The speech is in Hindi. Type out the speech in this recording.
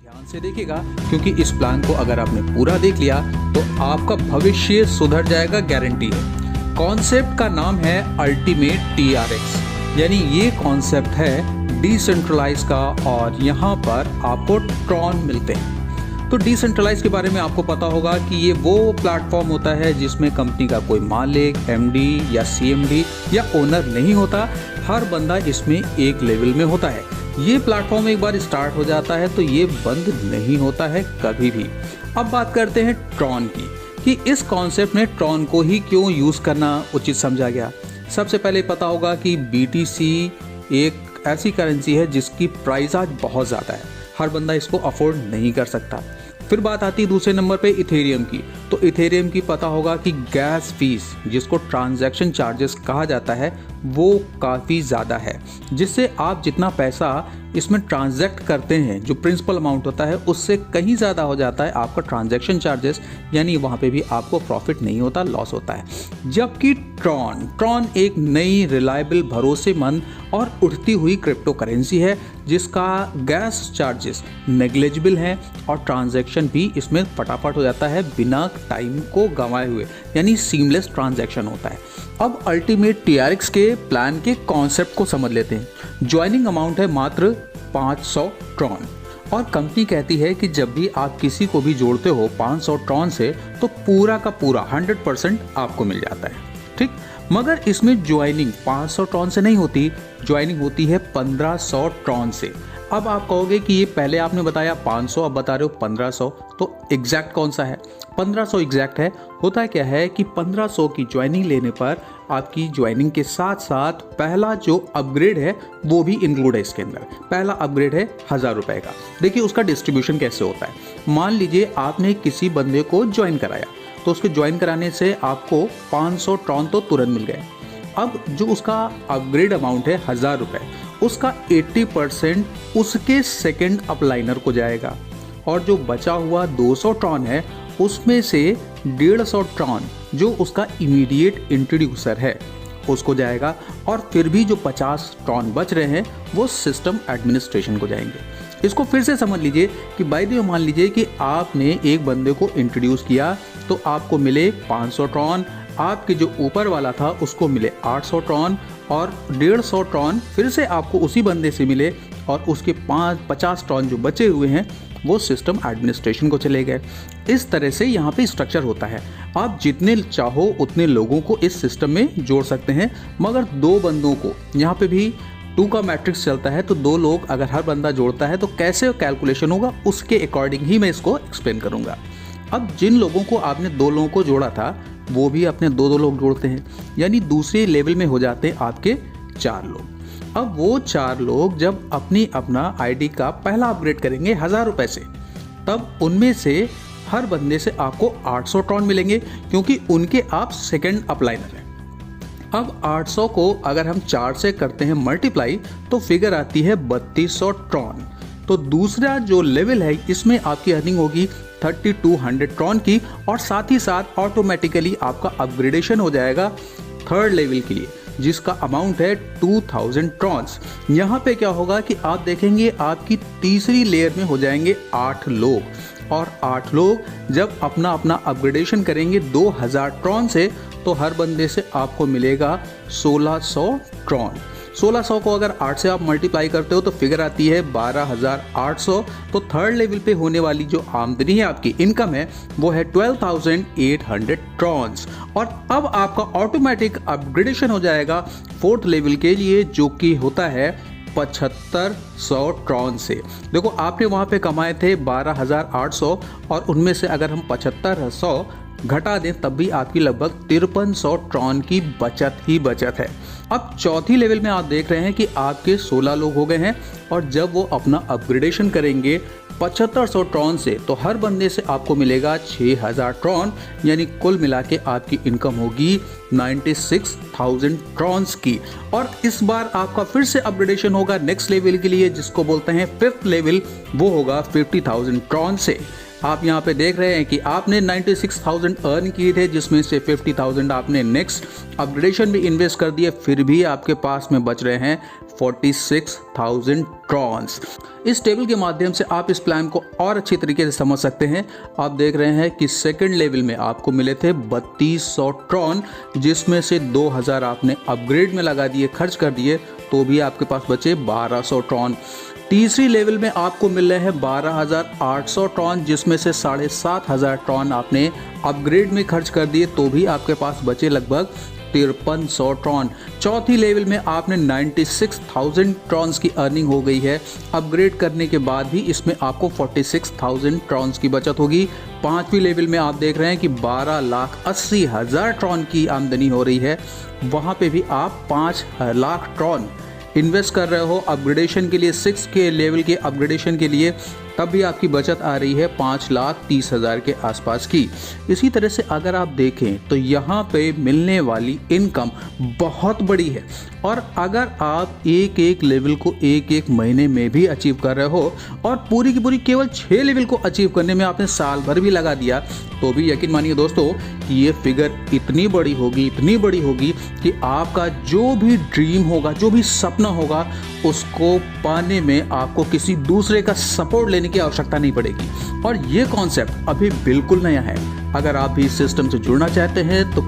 ध्यान से देखिएगा क्योंकि इस प्लान को अगर आपने पूरा देख लिया तो आपका भविष्य सुधर जाएगा, गारंटी है। कॉन्सेप्ट का नाम है अल्टीमेट TRX, यानी ये कॉन्सेप्ट है डिसेंट्रलाइज का और यहाँ पर आपको ट्रॉन मिलते हैं। तो डिसेंट्रलाइज के बारे में आपको पता होगा कि ये वो प्लेटफॉर्म होता है जिसमें कंपनी का कोई मालिक, MD या CMD या ओनर नहीं होता, हर बंदा इसमें एक लेवल में होता है। ये प्लेटफॉर्म एक बार स्टार्ट हो जाता है तो ये बंद नहीं होता है कभी भी। अब बात करते हैं ट्रॉन की कि इस कॉन्सेप्ट में ट्रॉन को ही क्यों यूज़ करना उचित समझा गया। सबसे पहले पता होगा कि BTC एक ऐसी करेंसी है जिसकी प्राइस आज बहुत ज़्यादा है, हर बंदा इसको अफोर्ड नहीं कर सकता। फिर बात आती है दूसरे नंबर पे इथेरियम की। तो इथेरियम की पता होगा कि गैस फीस, जिसको ट्रांजैक्शन चार्जेस कहा जाता है, वो काफ़ी ज़्यादा है, जिससे आप जितना पैसा इसमें ट्रांजैक्ट करते हैं, जो प्रिंसिपल अमाउंट होता है, उससे कहीं ज़्यादा हो जाता है आपका ट्रांजैक्शन चार्जेस, यानी वहाँ पे भी आपको प्रॉफिट नहीं होता, लॉस होता है। जबकि ट्रॉन एक नई रिलायबल, भरोसेमंद और उठती हुई क्रिप्टो करेंसी है जिसका गैस चार्जेस नेग्लिजिबल है और ट्रांजैक्शन भी इसमें फटाफट हो जाता है बिना टाइम को गंवाए हुए, यानी सीमलेस ट्रांजैक्शन होता है। अब अल्टीमेट TRX के प्लान के कॉन्सेप्ट को समझ लेते हैं। ज्वाइनिंग अमाउंट है मात्र 500 ट्रॉन और कंपनी कहती है कि जब भी आप किसी को भी जोड़ते हो 500 ट्रॉन से तो पूरा का पूरा 100% आपको मिल जाता है, ठीक। मगर इसमें ज्वाइनिंग 500 ट्रॉन से नहीं होती, ज्वाइनिंग होती है 1500 ट्रॉन से। अब आप कहोगे कि ये पहले आपने बताया 500, अब बता रहे हो 1500, तो एग्जैक्ट कौन सा है? 1500 एग्जैक्ट है। होता क्या है कि 1500 की ज्वाइनिंग लेने पर आपकी ज्वाइनिंग के साथ साथ पहला जो अपग्रेड है वो भी इंक्लूड है इसके अंदर। पहला अपग्रेड है 1000 रुपये का। देखिए उसका डिस्ट्रीब्यूशन कैसे होता है। मान लीजिए आपने किसी बंदे को ज्वाइन कराया, तो उसके ज्वाइन कराने से आपको 500 ट्रॉन तो तुरंत मिल गए। अब जो उसका अपग्रेड अमाउंट है 1000 रुपये, उसका 80% उसके सेकंड अपलाइनर को जाएगा और जो बचा हुआ 200 ट्रॉन है उसमें से 150 ट्रॉन जो उसका इमीडिएट इंट्रोड्यूसर है उसको जाएगा और फिर भी जो 50 ट्रॉन बच रहे हैं वो सिस्टम एडमिनिस्ट्रेशन को जाएंगे। इसको फिर से समझ लीजिए कि बाय द वे मान लीजिए कि आपने एक बंदे को इंट्रोड्यूस किया तो आपको मिले 500 ट्रॉन, आपके जो ऊपर वाला था उसको मिले 800 ट्रॉन और 150 ट्रॉन फिर से आपको उसी बंदे से मिले और उसके 50 ट्रॉन जो बचे हुए हैं वो सिस्टम एडमिनिस्ट्रेशन को चले गए। इस तरह से यहाँ पे स्ट्रक्चर होता है। आप जितने चाहो उतने लोगों को इस सिस्टम में जोड़ सकते हैं, मगर 2 बंदों को, यहाँ पे भी 2 का मैट्रिक्स चलता है, तो 2 लोग अगर हर बंदा जोड़ता है तो कैसे कैलकुलेशन होगा उसके अकॉर्डिंग ही मैं इसको एक्सप्लेन करूँगा। अब जिन लोगों को आपने 2 लोगों को जोड़ा था वो भी अपने 2 लोग जोड़ते हैं, यानी दूसरे लेवल में हो जाते हैं आपके 4 लोग। अब वो 4 लोग जब अपना ID का पहला अपग्रेड करेंगे 1000 रुपये से, तब उनमें से हर बंदे से आपको 800 ट्रॉन मिलेंगे क्योंकि उनके आप सेकंड अपलाइनर हैं। अब 800 को अगर हम 4 से करते हैं मल्टीप्लाई तो फिगर आती है 3200 ट्रॉन। तो दूसरा जो लेवल है इसमें आपकी अर्निंग होगी 3200 ट्रॉन की और साथ ही साथ ऑटोमेटिकली आपका अपग्रेडेशन हो जाएगा 3rd लेवल के लिए जिसका अमाउंट है 2000 ट्रॉन्स। यहाँ पे क्या होगा कि आप देखेंगे आपकी तीसरी लेयर में हो जाएंगे 8 लोग और 8 लोग जब अपना अपग्रेडेशन करेंगे 2000 ट्रॉन से तो हर बंदे से आपको मिलेगा 1600 ट्रॉन। 1600 को अगर 8 से आप मल्टीप्लाई करते हो तो फिगर आती है 12800। तो 3rd लेवल पे होने वाली जो आमदनी है, आपकी इनकम है, वो है 12800 ट्रॉन्स। और अब आपका ऑटोमेटिक अपग्रेडेशन हो जाएगा 4th लेवल के लिए जो कि होता है 7500 ट्रॉन से। देखो आपने वहाँ पे कमाए थे 12800 और उनमें से अगर हम 7500 घटा दें तब भी आपकी लगभग 5300 ट्रॉन की बचत ही बचत है। अब 4थी लेवल में आप देख रहे हैं कि आपके 16 लोग हो गए हैं और जब वो अपना अपग्रेडेशन करेंगे 7500 ट्रॉन से तो हर बंदे से आपको मिलेगा 6000 ट्रॉन, यानी कुल मिला के आपकी इनकम होगी 96,000 ट्रॉन्स की। और इस बार आपका फिर से अपग्रेडेशन होगा नेक्स्ट लेवल के लिए जिसको बोलते हैं 5th लेवल, वो होगा 50,000 ट्रॉन से। आप यहाँ पे देख रहे हैं कि आपने 96,000 अर्न किए थे, जिसमें से 50,000 आपने नेक्स्ट अपग्रेडेशन में इन्वेस्ट कर दिए, फिर भी आपके पास में बच रहे हैं 46,000 ट्रॉन्स। इस टेबल के माध्यम से आप इस प्लान को और अच्छी तरीके से समझ सकते हैं। आप देख रहे हैं कि सेकंड लेवल में आपको मिले थे 3200 ट्रॉन, जिसमें से 2000 आपने अपग्रेड में लगा दिए, खर्च कर दिए, तो भी आपके पास बचे 1200 ट्रॉन। तीसरी लेवल में आपको मिल रहे हैं 12,800 ट्रॉन, जिसमें से 7,500 ट्रॉन आपने अपग्रेड में खर्च कर दिए, तो भी आपके पास बचे लगभग 5300 ट्रॉन। चौथी लेवल में आपने 96,000 ट्रॉन्स की अर्निंग हो गई है। अपग्रेड करने के बाद भी इसमें आपको 46,000 ट्रॉन्स की बचत होगी। पांचवी लेवल में आप देख रहे हैं कि 12,80,000 ट्रॉन की आमदनी हो रही है, वहां पे भी आप 5 लाख ट्रॉन इन्वेस्ट कर रहे हो अपग्रेडेशन के लिए, 6 के लेवल के अपग्रेडेशन के लिए, तब भी आपकी बचत आ रही है 5,30,000 के आसपास की। इसी तरह से अगर आप देखें तो यहाँ पे मिलने वाली इनकम बहुत बड़ी है, और अगर आप एक एक लेवल को एक एक महीने में भी अचीव कर रहे हो और पूरी की पूरी केवल 6 लेवल को अचीव करने में आपने साल भर भी लगा दिया, तो भी यकीन मानिए दोस्तों कि ये फिगर इतनी बड़ी होगी कि आपका जो भी ड्रीम होगा, जो भी सपना होगा, उसको पाने में आपको किसी दूसरे का सपोर्ट लेने की आवश्यकता नहीं पड़ेगी। और ये कॉन्सेप्ट अभी बिल्कुल नया है। अगर आप भी इस सिस्टम से जुड़ना चाहते हैं तो